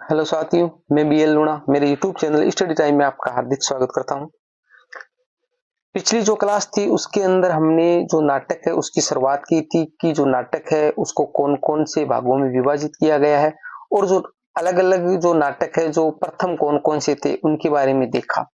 Hello साथियों, मैं BL लूणा मेरे यूट्यूब चैनल स्टडी टाइम में आपका हार्दिक स्वागत करता हूं। पिछली जो क्लास थी उसके अंदर हमने जो नाटक है उसकी शुरुआत की थी कि जो नाटक है उसको कौन कौन से भागों में विभाजित किया गया है और जो अलग अलग जो नाटक है जो प्रथम कौन कौन से थे उनके बारे में देखा।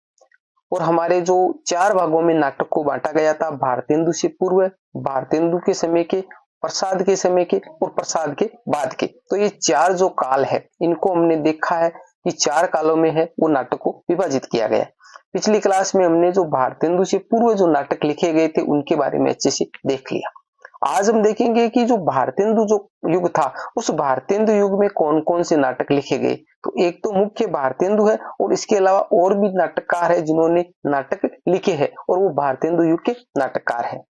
और हमारे जो 4 भागों में नाटक को बांटा गया था, भारतेंदु से पूर्व, भारतेंदु के समय के, प्रसाद के समय के और प्रसाद के बाद के। तो ये 4 जो काल है इनको हमने देखा है कि 4 कालों में है वो नाटक को विभाजित किया गया है। पिछली क्लास में हमने जो भारतेंदु से पूर्व जो नाटक लिखे गए थे उनके बारे में अच्छे से देख लिया। आज हम देखेंगे कि जो भारतेंदु जो युग था उस भारतेंदु युग में कौन कौन से नाटक लिखे गए। तो एक तो मुख्य भारतेंदु है और इसके अलावा और भी नाटककार है जिन्होंने नाटक लिखे हैं और वो भारतेंदु युग के नाटककार हैं।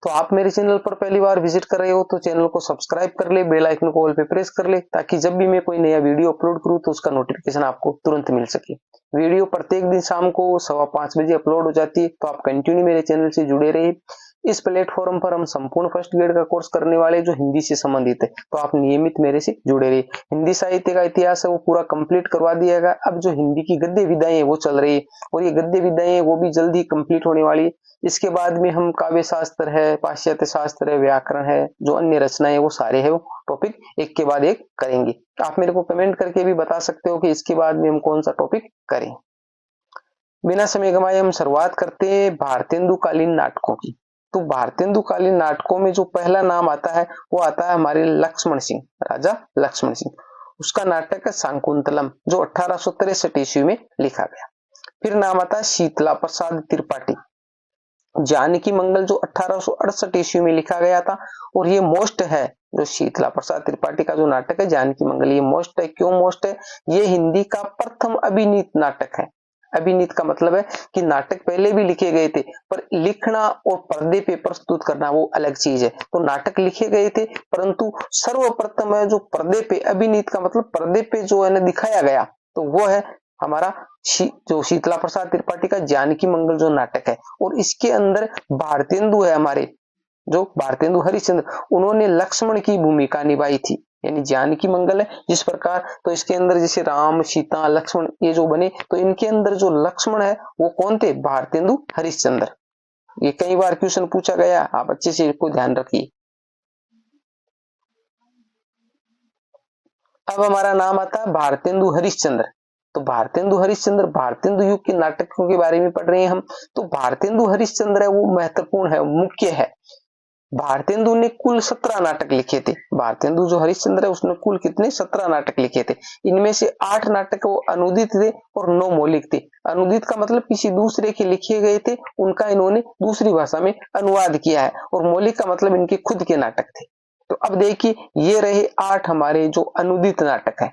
तो आप मेरे चैनल पर पहली बार विजिट कर रहे हो तो चैनल को सब्सक्राइब कर ले, बेल आइकन को ऑल पे प्रेस कर ले ताकि जब भी मैं कोई नया वीडियो अपलोड करूं तो उसका नोटिफिकेशन आपको तुरंत मिल सके। वीडियो प्रत्येक दिन शाम को 5:15 बजे अपलोड हो जाती है, तो आप कंटिन्यू मेरे चैनल से जुड़े रहिए। इस प्लेटफॉर्म पर हम संपूर्ण फर्स्ट ग्रेड का कोर्स करने वाले जो हिंदी से संबंधित है, तो आप नियमित मेरे से जुड़े रहिए। हिंदी साहित्य का इतिहास है वो पूरा कंप्लीट करवा दिया गया। अब जो हिंदी की गद्य विधाएं है वो चल रही है और ये गद्य विधाएं वो भी जल्दी कंप्लीट होने वाली है। इसके बाद में हम काव्य शास्त्र है, पाश्चात्य शास्त्र है, व्याकरण है, जो अन्य रचनाएं वो सारे है वो टॉपिक एक के बाद एक करेंगे। आप मेरे को कमेंट करके भी बता सकते हो कि इसके बाद में हम कौन सा टॉपिक करें। बिना समय गंवाए हम शुरुआत करते हैं भारतेंदु कालीन नाटकों की। तो भारतेंदु कालीन नाटकों में जो पहला नाम आता है वो आता है हमारे लक्ष्मण सिंह, राजा लक्ष्मण सिंह। उसका नाटक है शाकुंतलम जो 1863 ईस्वी में लिखा गया। फिर नाम आता है शीतला प्रसाद त्रिपाठी, जानकी मंगल जो 1868 ईस्वी में लिखा गया था। और ये मोस्ट है, जो शीतला प्रसाद त्रिपाठी का जो नाटक है जानकी मंगल, ये मोस्ट है। क्यों मोस्ट है? ये हिंदी का प्रथम अभिनीत नाटक है। अभिनीत का मतलब है कि नाटक पहले भी लिखे गए थे पर लिखना और पर्दे पे प्रस्तुत करना वो अलग चीज है। तो नाटक लिखे गए थे परंतु सर्वप्रथम है जो पर्दे पे, अभिनीत का मतलब पर्दे पे जो है ना दिखाया गया, तो वो है हमारा जो शीतला प्रसाद त्रिपाठी का जानकी मंगल जो नाटक है। और इसके अंदर भारतेंदु है हमारे, जो भारतेंदु हरिश्चंद्र, उन्होंने लक्ष्मण की भूमिका निभाई थी। यानी जानकी मंगल है जिस प्रकार, तो इसके अंदर जैसे राम सीता लक्ष्मण ये जो बने, तो इनके अंदर जो लक्ष्मण है वो कौन थे? भारतेंदु हरिश्चंद्र। ये कई बार क्वेश्चन पूछा गया, आप अच्छे से इसको ध्यान रखिए। अब हमारा नाम आता है भारतेंदु हरिश्चंद्र। तो भारतेंदु हरिश्चंद्र, भारतेंदु युग के नाटकों के बारे में पढ़ रहे हैं हम। तो भारतेंदु हरिश्चंद्र है वो महत्वपूर्ण है, मुख्य है। भारतेंदु ने कुल 17 नाटक लिखे थे। भारतेंदु जो हरिश्चंद्र है उसने कुल कितने? 17 नाटक लिखे थे। इनमें से 8 नाटक वो अनुदित थे और 9 मौलिक थे। अनुदित का मतलब किसी दूसरे के लिखे गए थे, उनका इन्होंने दूसरी भाषा में अनुवाद किया है। और मौलिक का मतलब इनके खुद के नाटक थे। तो अब देखिए, ये रहे 8 हमारे जो अनुदित नाटक है,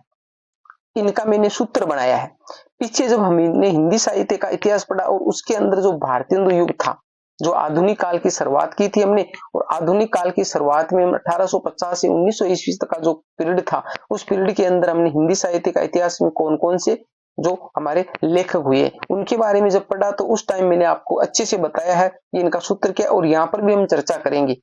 इनका मैंने सूत्र बनाया है। पीछे जब हमने हिंदी साहित्य का इतिहास पढ़ा और उसके अंदर जो भारतेंदु युग था, जो आधुनिक काल की शुरुआत की थी हमने, और आधुनिक काल की शुरुआत में 1850 से 1900 ईस्वी तक का जो पीरियड था, उस पीरियड के अंदर हमने हिंदी साहित्य का इतिहास में कौन कौन से जो हमारे लेखक हुए उनके बारे में जब पढ़ा, तो उस टाइम मैंने आपको अच्छे से बताया है कि इनका सूत्र क्या, और यहाँ पर भी हम चर्चा करेंगे।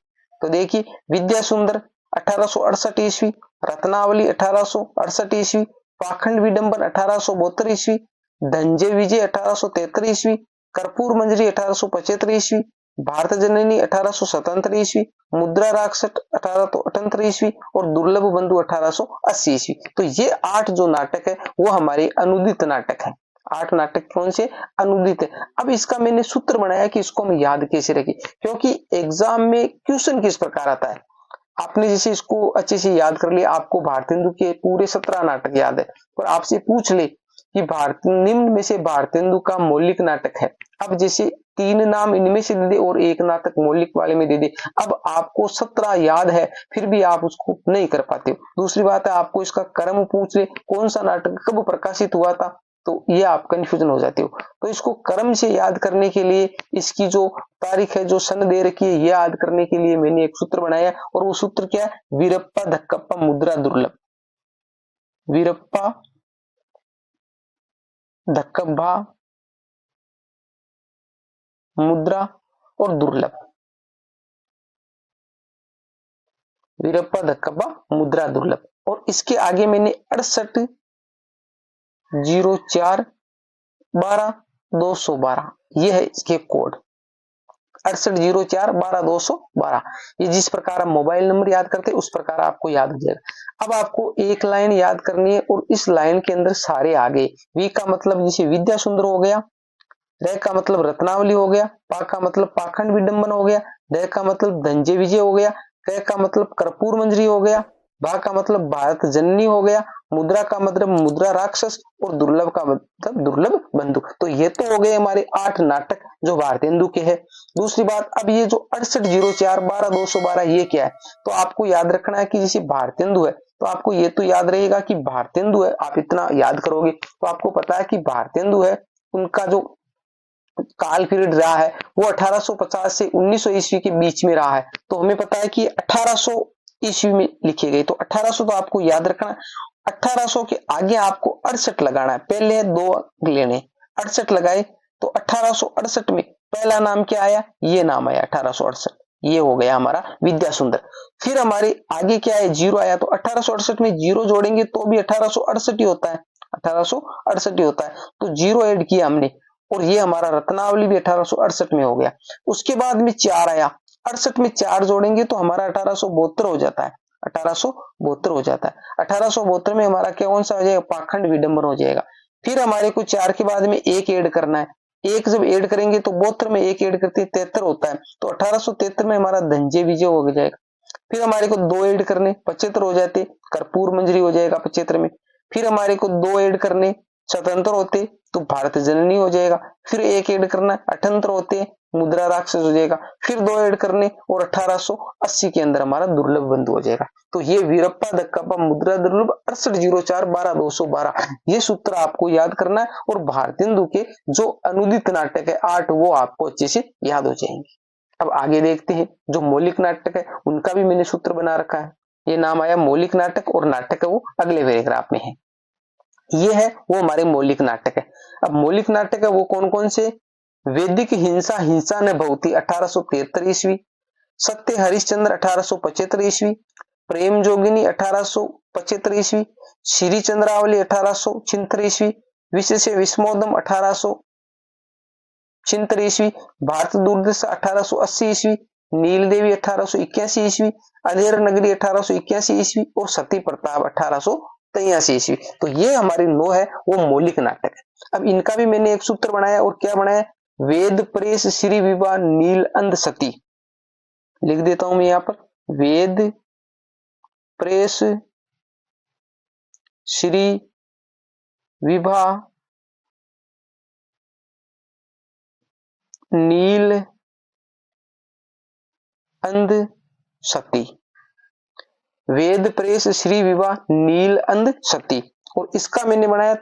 तो देखिए, विद्या सुंदर 1868 ईस्वी, रत्नावली 1868 ईस्वी, पाखंड विडंबन 1872 ईस्वी, धनंजय विजय 1873 ईस्वी, कर्पूर मंजरी 1875 ईस्वी, भारत जननी 1877 ईस्वी, मुद्रा राक्षस 1878 ईस्वी और दुर्लभ बंधु 1880 ईस्वी। तो ये 8 जो नाटक है वो हमारे अनुदित नाटक है। 8 नाटक कौन से? अनुदित है। अब इसका मैंने सूत्र बनाया कि इसको हम याद कैसे रखें, क्योंकि एग्जाम में क्वेश्चन किस प्रकार आता है। आपने जैसे इसको अच्छे से याद कर लिया, आपको भारतेंदु के पूरे 17 नाटक याद है, और आपसे पूछ ले कि भारत निम्न में से भारतेंदु का मौलिक नाटक है। अब जैसे 3 नाम इनमें से दे दे और 1 नाटक मौलिक वाले में दे दे, अब आपको 17 याद है फिर भी आप उसको नहीं कर पाते हो। दूसरी बात है, आपको इसका क्रम पूछ ले, कौन सा नाटक कब प्रकाशित हुआ था, तो ये आप कंफ्यूजन हो जाते हो। तो इसको क्रम से याद करने के लिए, इसकी जो तारीख है, जो सन दे रखी है, ये याद करने के लिए मैंने एक सूत्र बनाया, और वो सूत्र क्या है? वीरप्पा धक्कप्पा मुद्रा दुर्लभ। वीरप्पा धक्कप्पा मुद्रा और दुर्लभ। वीरप्पा धक्कप्पा मुद्रा दुर्लभ। और इसके आगे मैंने 680412 ये है इसके कोड 680412 ये जिस प्रकार आप मोबाइल नंबर याद करते हैं उस प्रकार आपको याद हो जाएगा। अब आपको एक लाइन याद करनी है और इस लाइन के अंदर सारे आगे वी का मतलब जैसे विद्या सुंदर हो गया, रे का मतलब रत्नावली हो गया, पा का मतलब पाखंड विडंबन हो गया, द का मतलब धनजय विजय हो गया, क का मतलब कर्पूर मंजरी हो गया, भा का मतलब भारत जननी हो गया, मुद्रा का मतलब मुद्रा राक्षस और दुर्लभ का मतलब दुर्लभ बंधु। तो ये तो हो गए हमारे 8 नाटक जो भारतेंदु के हैं। दूसरी बात, अब ये जो 680412 ये क्या है, तो आपको याद रखना है कि जैसे भारतेंदु है तो आपको ये तो याद रहेगा कि भारतेंदु है, आप इतना याद करोगे तो आपको पता है कि भारतेंदु है उनका जो काल पीरियड रहा है वो 1850 से 1900 ईस्वी के बीच में रहा है। तो हमें पता है कि 1800 ईस्वी में लिखे गए, तो 1800 तो आपको याद रखना। 1800 के आगे आपको 68 लगाना है, पहले है 2 लेने, 68 लगाए तो 1868 में पहला नाम क्या आया, ये नाम आया 1868, ये हो गया हमारा विद्या सुंदर। फिर हमारे आगे क्या है, 0 आया, तो 1868 में 0 जोड़ेंगे तो भी 1868 ही होता है, 1868 ही होता है, तो 0 ऐड किया हमने और ये हमारा रत्नावली भी 1868 में हो गया। उसके बाद में 4 आया, 68 में 4 जोड़ेंगे तो हमारा 1872 हो जाता है, 1872 हो जाता है। 1872 में हमारा क्या कौन सा हो जाएगा, पाखंड विडंबन हो जाएगा। फिर हमारे को 4 के बाद में 1 ऐड करना है, 1 जब ऐड करेंगे तो 72 में 1 ऐड करते 73 होता है, तो 1873 में हमारा धनजय विजय हो जाएगा। फिर हमारे को 2 ऐड करने 75 हो जाते, कर्पूर मंजरी हो जाएगा 75 में। फिर हमारे को 2 ऐड करने 77 होते तो भारत जननी हो जाएगा। फिर 1 ऐड करना 78 होते मुद्रा राक्षस हो जाएगा। फिर 2 ऐड करने और 1880 के अंदर हमारा दुर्लभ बंधु हो जाएगा। तो ये वीरप्पा दक्कप्पा मुद्रा दुर्लभ 680412 ये सूत्र आपको याद करना है और भारतेंदु के जो अनुदित नाटक है 8 वो आपको अच्छे से याद हो जाएंगे। अब आगे देखते हैं, जो मौलिक नाटक है उनका भी मैंने सूत्र बना रखा है। ये नाम आया मौलिक नाटक और नाटक है वो अगले पैराग्राफ में है। ये है वो हमारे मौलिक नाटक है। अब मौलिक नाटक है वो कौन कौन से, वैदिक हिंसा हिंसा न भवती 1873 ईस्वी, सत्य हरिश्चंद्र 1875 ईस्वी, प्रेम जोगिनी 1875 ईस्वी, श्री चंद्रावली 1876 ईस्वी, विशेष विस्मोदम 1876 ईस्वी, भारत दूरदर्शन 1880 ईस्वी, नील देवी 1881 ईस्वी, अंधेर नगरी 1881 ईस्वी और सती प्रताप 1883 ईस्वी। तो ये हमारी 9 है वो मौलिक नाटक है। अब इनका भी मैंने एक सूत्र बनाया और क्या बनाया, वेद प्रेस श्री विवाह नील अंध सती, लिख देता हूं मैं यहां पर, वेद प्रेस श्री विवाह नील अंध सती, वेद प्रेस श्री विवाह नील अंध सती, और इसका मैंने बनाया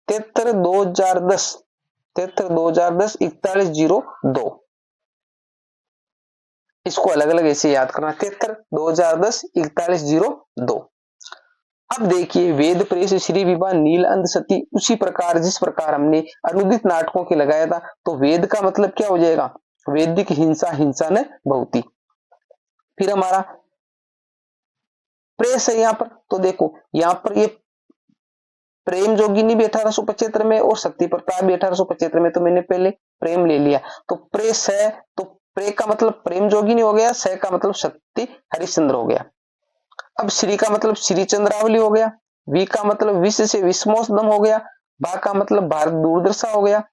73 2010 4102, इसको अलग अलग ऐसे याद करना, 73 2010 4102। अब देखिए वेद प्रेस श्री विवाह नील अंध सती, उसी प्रकार जिस प्रकार हमने अनुदित नाटकों के लगाया था, तो वेद का मतलब क्या हो जाएगा, वैदिक हिंसा हिंसा न भवती। फिर हमारा प्रेस है यहाँ पर, तो देखो यहाँ पर ये प्रेम जोगिनी भी 1875 में और सती प्रताप भी 1875 में, तो मैंने पहले प्रेम ले लिया, तो प्रेस है तो प्रे का मतलब प्रेम जोगिनी हो गया, स का मतलब सती हरिश्चंद्र हो गया। अब श्री का मतलब श्री चंद्रावली हो गया, वी का मतलब विश्व से विस्मोदम हो गया, बा का मतलब भारत दूरदर्शा हो गया,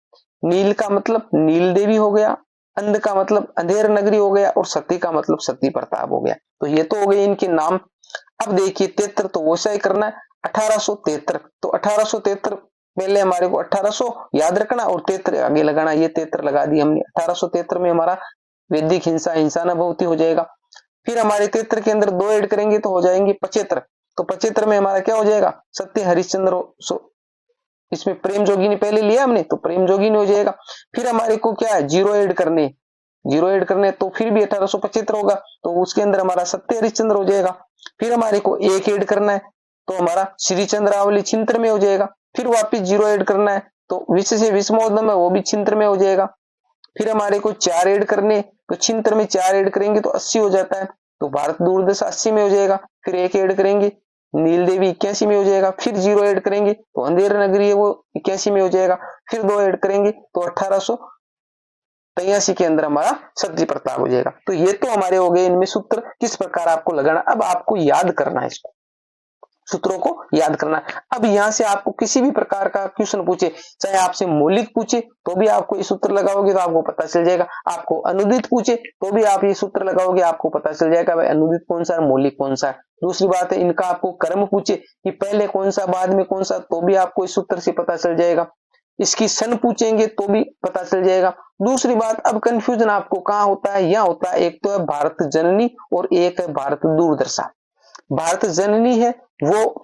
नील का मतलब नील देवी हो गया, अंध का मतलब अंधेर नगरी हो गया और सती का मतलब सती प्रताप हो गया। तो ये तो हो गए इनके नाम। अब देखिए 73 तो वैसा ही करना है, 1873 तो 1873 पहले हमारे को 1800 याद रखना और 73 आगे लगाना, ये 73 लगा दिया हमने। 1873 में हमारा वैदिक हिंसा हिंसा न भवती हो जाएगा। फिर हमारे 73 के अंदर 2 ऐड करेंगे तो हो जाएंगे 75, तो 75 में हमारा क्या हो जाएगा, सत्य हरिश्चंद्र, इसमें प्रेम जोगिनी पहले लिया हमने तो प्रेम जोगिनी हो जाएगा। फिर हमारे को क्या है 0 ऐड करने, 0 ऐड करने तो फिर भी 1875 होगा, तो उसके अंदर हमारा सत्य हरिश्चंद्र हो जाएगा। फिर हमारे को 1 ऐड करना है तो हमारा श्री चंद्रावली छिंत्र में हो जाएगा। फिर वापिस 0 ऐड करना है तो विश्व से विस्मोदम है वो भी छिंत्र में हो जाएगा। फिर हमारे को 4 ऐड करने, तो छिंत्र में 4 ऐड करेंगे तो 80 हो जाता है, तो भारत दूरदर्शा 80 में हो जाएगा, फिर 1 ऐड करेंगे, नील देवी 81 में हो जाएगा, फिर 0 ऐड करेंगे तो अंधेर नगरी है वो 81 में हो जाएगा, फिर 2 ऐड करेंगे तो 1883 के अंदर हमारा क्षत्रिय प्रताप हो जाएगा। तो ये तो हमारे हो गए इनमें सूत्र किस प्रकार आपको लगाना। अब आपको याद करना है, इसको सूत्रों को याद करना है। अब यहां से आपको किसी भी प्रकार का क्वेश्चन पूछे, चाहे आपसे मौलिक पूछे तो भी आपको ये सूत्र लगाओगे तो आपको पता चल जाएगा, आपको अनुदित पूछे तो भी आप ये सूत्र लगाओगे, आपको पता चल जाएगा भाई अनुदित कौन सा है, मौलिक कौन सा है। दूसरी बात है, इनका आपको क्रम पूछे कि पहले कौन सा बाद में कौन सा, तो भी आपको इस सूत्र से पता चल जाएगा। इसकी सन पूछेंगे तो भी पता चल जाएगा। दूसरी बात, अब कंफ्यूजन आपको कहां होता है, यहां होता है, एक तो है भारत जननी और एक है भारत दूरदर्शा। भारत जननी है वो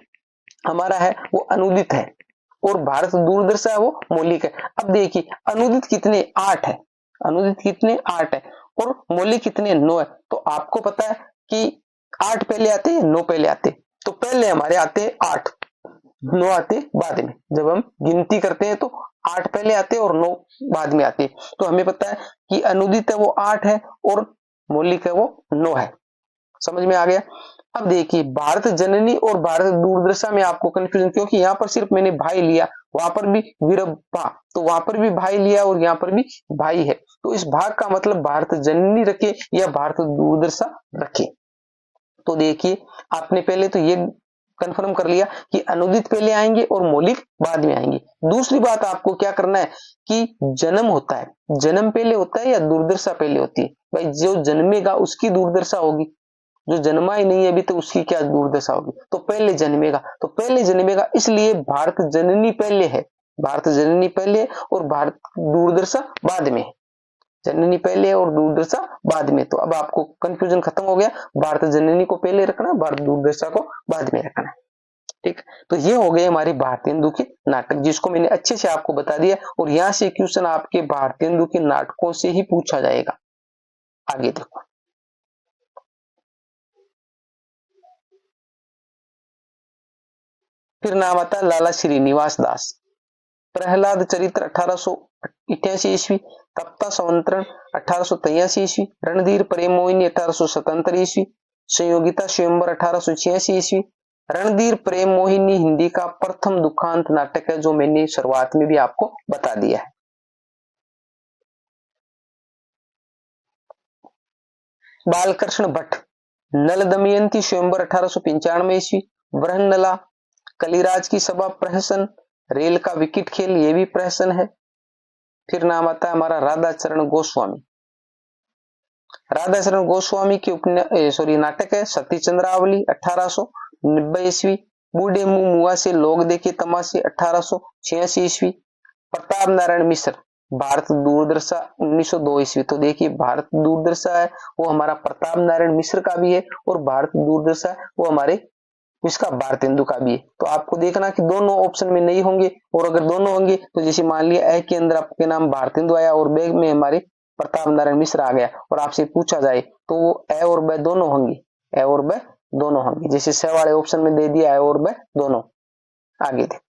हमारा है वो अनुदित है और भारत दूरदर्शा है वो मौलिक है। अब देखिए अनुदित कितने 8 है, अनुदित कितने 8 है और मौलिक कितने 9 है। तो आपको पता है कि 8 पहले आते हैं 9 पहले आते, तो पहले हमारे आते हैं 8, 9 आते बाद में। जब हम गिनती करते हैं तो 8 पहले आते और 9 बाद में आते। तो हमें पता है कि अनुदित है वो 8 है और मौलिक है वो 9 है। समझ में आ गया। अब देखिए भारत जननी और भारत दूरदर्शा में आपको कंफ्यूजन, क्योंकि यहां पर सिर्फ मैंने भाई लिया, वहां पर भी विरभा, तो वहां पर भी भाई लिया और यहां पर भी भाई है, तो इस भाग का मतलब भारत जननी रखे या भारत दूरदर्शा रखे। तो देखिए आपने पहले तो ये कंफर्म कर लिया कि अनुदित पहले आएंगे और मौलिक बाद में आएंगे। दूसरी बात आपको क्या करना है कि जन्म होता है, जन्म पहले होता है या दूरदर्शा पहले होती है। भाई जो जन्मेगा उसकी दूरदर्शा होगी, जो जन्मा ही नहीं है अभी तो उसकी क्या दूरदर्शा होगी। तो पहले जन्मेगा, तो पहले जन्मेगा, इसलिए भारत जननी पहले है, भारत जननी पहले और भारत दूरदर्शा बाद में है। जननी पहले और दूरदर्शा बाद में। तो अब आपको कंफ्यूजन खत्म हो गया, भारत जननी को पहले रखना, भारत दूरदर्शा को बाद में रखना। ठीक, तो ये हो गए हमारे भारतेंदु के नाटक, जिसको मैंने अच्छे से आपको बता दिया। और यहां से क्वेश्चन आपके भारतेंदु के नाटकों से ही पूछा जाएगा। आगे देखो, फिर नाम आता है लाला श्रीनिवास दास। प्रहलाद चरित्र 1888 ईस्वी, तप्ता संवंतरण 1883 ईस्वी, रणधीर प्रेम मोहिनी 1877 ईस्वी, संयोगिता स्वयंवर 1886 ईस्वी। रणधीर प्रेम मोहिनी हिंदी का प्रथम दुखांत नाटक है, जो मैंने शुरुआत में भी आपको बता दिया है। बालकृष्ण भट्ट, नल दमयंती स्वयंवर 1895 ईस्वी, वृहन्नला, कलिराज की सभा प्रहसन, रेल का विकेट खेल ये भी प्रहसन है। फिर नाम आता है हमारा राधाचरण गोस्वामी। राधाचरण गोस्वामी के नाटक है सती चंद्रावली 1890 ईस्वी, बूढ़े मुंह मुआ से लोग देखे तमाशे 1886 ईस्वी, प्रताप नारायण मिश्र भारत दूरदर्शा 1902 ईस्वी। तो देखिए भारत दूरदर्शा है वो हमारा प्रताप नारायण मिश्र का भी है और भारत दूरदर्शा वो हमारे इसका भारतेंदु का भी है। तो आपको देखना कि दोनों ऑप्शन में नहीं होंगे, और अगर दोनों होंगे तो जैसे मान लिया ए के अंदर आपके नाम भारतेंदु आया और बे में हमारे प्रताप नारायण मिश्र आ गया और आपसे पूछा जाए तो वो ए और बे दोनों होंगे, ए और बे दोनों होंगे। जैसे स वाले ऑप्शन में दे दिया ए और बे दोनों। आगे देख,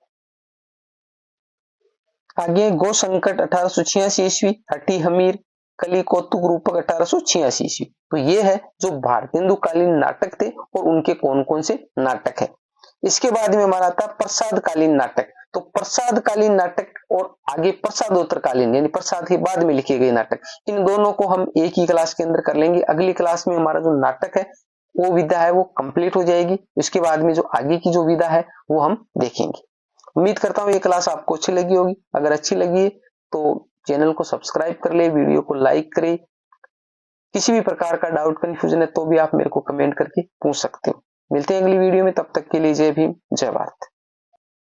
आगे गो संकट 1886 ईस्वी, हटी हमीर, कली कौतुक रूपक 1886 ईस्वी। तो ये है जो भारतेंदु कालीन नाटक थे और उनके कौन कौन से नाटक है। इसके बाद में हमारा था प्रसाद कालीन नाटक। तो प्रसाद कालीन नाटक और आगे प्रसादोत्तर कालीन यानी प्रसाद के बाद में लिखे गए नाटक, इन दोनों को हम एक ही क्लास के अंदर कर लेंगे। अगली क्लास में हमारा जो नाटक है वो विधा है वो कंप्लीट हो जाएगी। उसके बाद में जो आगे की जो विधा है वो हम देखेंगे। उम्मीद करता हूँ ये क्लास आपको अच्छी लगी होगी। अगर अच्छी लगी है तो चैनल को सब्सक्राइब कर ले, वीडियो को लाइक करें। किसी भी प्रकार का डाउट कंफ्यूजन है तो भी आप मेरे को कमेंट करके पूछ सकते हो। मिलते हैं अगली वीडियो में, तब तक के लिए जय भीम जय भारत।